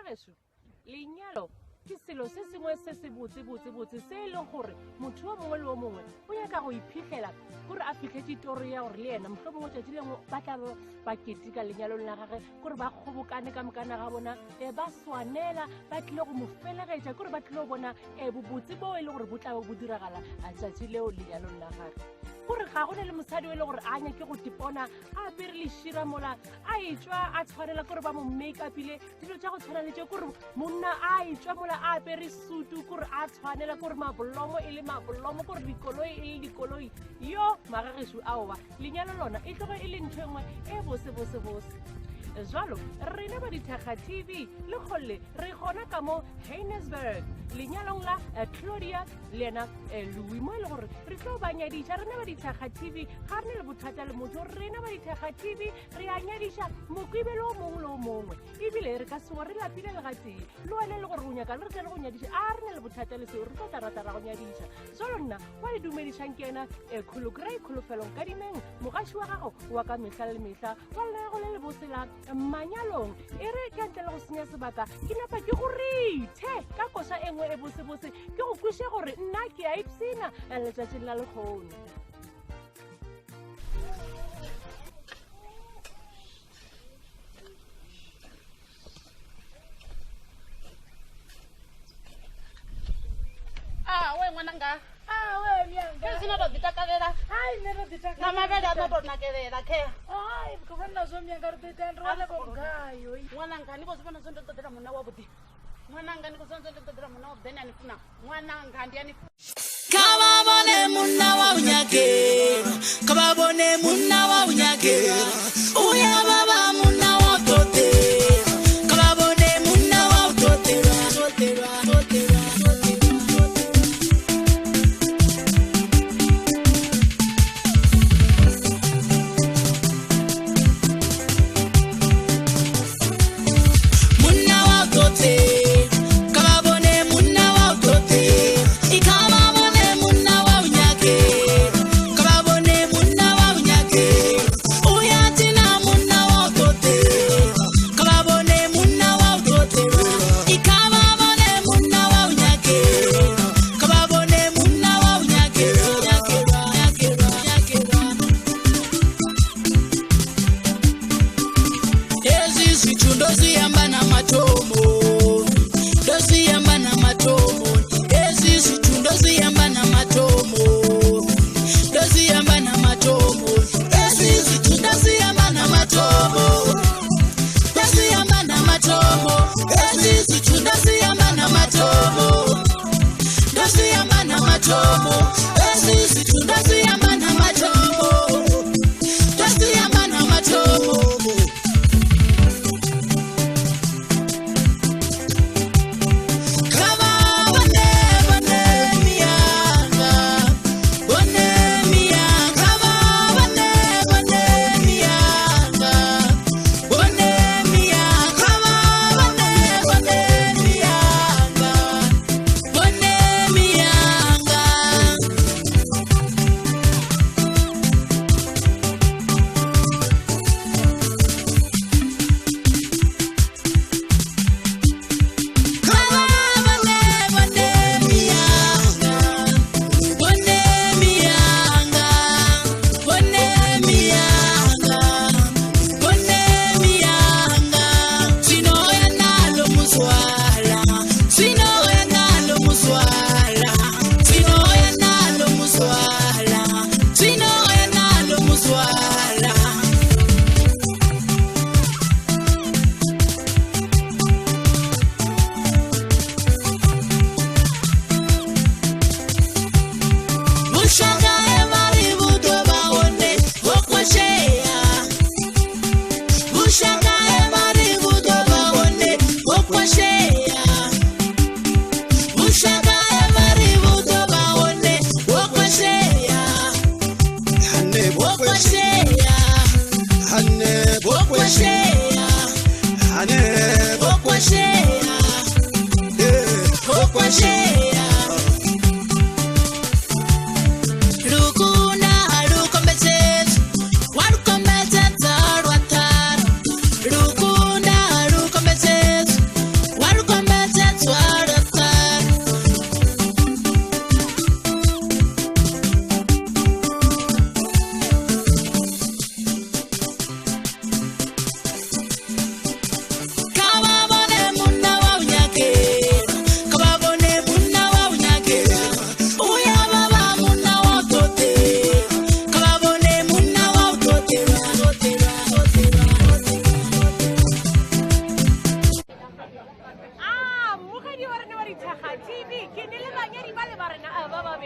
Magagesho lenyalo ke selo se sengwe se se botse se e leng gore motho wa mongwe le o mongwe o nyaka go iphitlhela gore a fitlhetse hitori ya gore le ena mohlomongwe tšatši lengwe ba tla ba ketika lenyalong la gage gore ba kgobokane ka mokana ga bona ba swanela ba tlile go mo felegetša gore ba tlile go bona bobotse bo e le gore bo tla bo diragala a tšatši leo lenyalong la gage gore ga gona le mosadi o e le gore a nyake go tipona a apere lešira mola a etswa a tshwanela gore ba mo make-upile dilo tša go tshwana le tše gore monna a etswa mola a apere sutu gore a tshwanela gore mabolomo e le mabolomo gore dikoloi e le dikoloi yo Magagesho aowa lenyalo lona e tloge e le ntho engwe e bose jalo rena ba Dithaka TV le kgolle re gona ka mo Johannesburg lenyalong la Claudia lena Louis mo le gore re tlo ba nyadiša rena ba Dithaka TV ga re ne le bothata le motho rena ba Dithaka TV re a nyadiša mokwibelo o mongwe le o mongwe ebile re ka sewa re lapile le gatee le wena le gore o nyaka le re tlele go nyadiša a re ne le bothata le seo re tlo tla go nyadiša jalo nna wa le dumedišang ke ena Khologrey Kgolofelong ka dimeng mogaši wa gago wa ka mehla le mehla wa lenago le le bosela manyalong e re ke ntle le go senya sebaka ke napa ke go rithe ka koša e nngwe e bose ke go kweše gore nna ke a ipsena letšatšing la lekgono we ngwananga we mianga ke sina ro ditakalela ai ne ro ditaka na mabele a ro nakelela ke ai ko vana zo mianga ro ditendro le ko gayo ngwananga ni bo sibona sonto totela mona wa bodi ngwananga ni ko sonto totela mona wa bodi ani funa ngwananga ndi ani kababone munna wa unyakela kababone munna wa unyakela uya baba munna wa totela kababone munna wa totela totela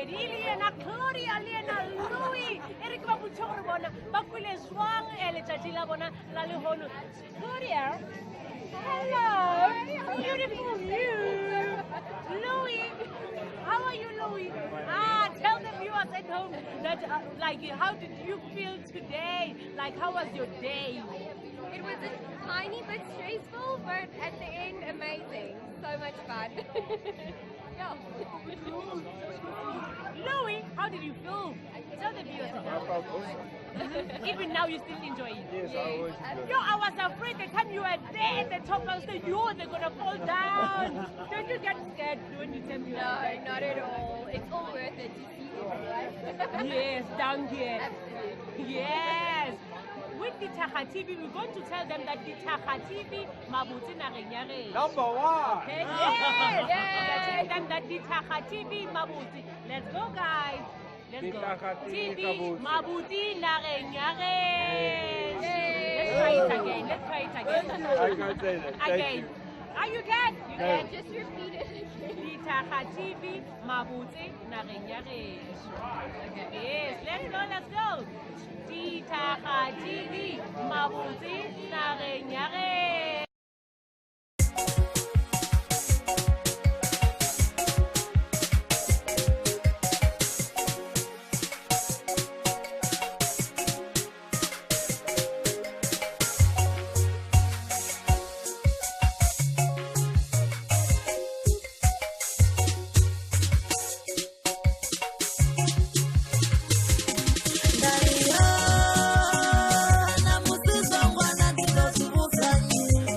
babedi le yena Gloria le yena Louis e re ke ba botse gore bona ba kwile jwang letšatši la bona la legolo. Gloria, hello, beautiful you. Louis, how are you, Louis? Tell the viewers at home that like how did you feel today? Like how was your day? It was a tiny bit stressful, but at the end, amazing. So much fun. Yeah. Louis, how did you feel? Tell the viewers. I felt awesome. Even now, you still enjoy it. Yes, I always enjoy Yo, I was afraid the time you were there at the top, I was like, they're gonna fall down. Don't you get scared when you tell me? No, not at all. It's all worth it to see you, right? Yes, down here. Absolutely. Yes. With the Taha TV, we're going to tell them that the Taha TV, Mabuti Narenyare. Number one. Okay, yes. We're telling them that the Taha TV, Mabuti. Let's go, guys. Let's The go. Taha TV, TV, Mabuti. Mabuti Narenyare. Let's try it again. Let's try it again. I can't say that. Thank Again. you. Are you good? You No. good? Just repeat it. Ditaha TV, Mabuti Narenyare. Yes, let's go, let's go. Ditaha TV, Mabuti Narenyare. Na musizongwana ndinozivuzanyi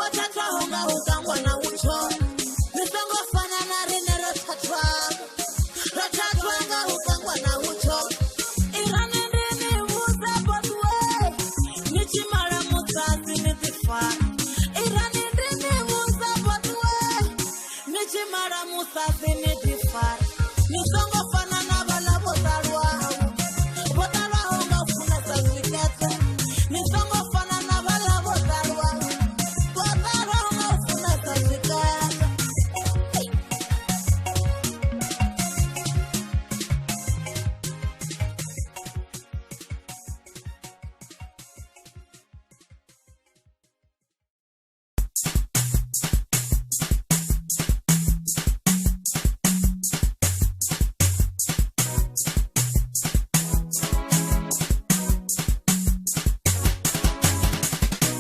Botatwa honga hukangwa na ucho Nisongo fana na rine rotatwa Rotatwa nga hukangwa na ucho Irane rine muza botwe Nichimara mutazi nitifa Irane rine muza botwe Nichimara mutazi nitifa Nisongo fana na bala botalwa Botalwa honga funa sa zikete Nisongo fana na bala botalwa Botalwa honga funa sa zikete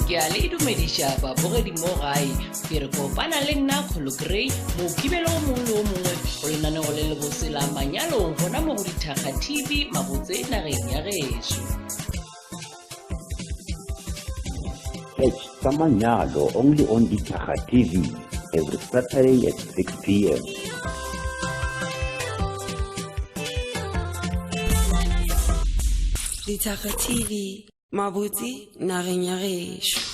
Ke a le dumedisha babogedi mo gae ke re kopana le nna Khologrey mokibelo o mongwe le o mongwe go lenaneo le le bosela manyalong gona mo go Dithaka TV mabotse nageng ya geso. Catch Samanyalo only on Dithaka TV every Saturday at 6 p.m. Dithaka TV mabotse nageng ya geso.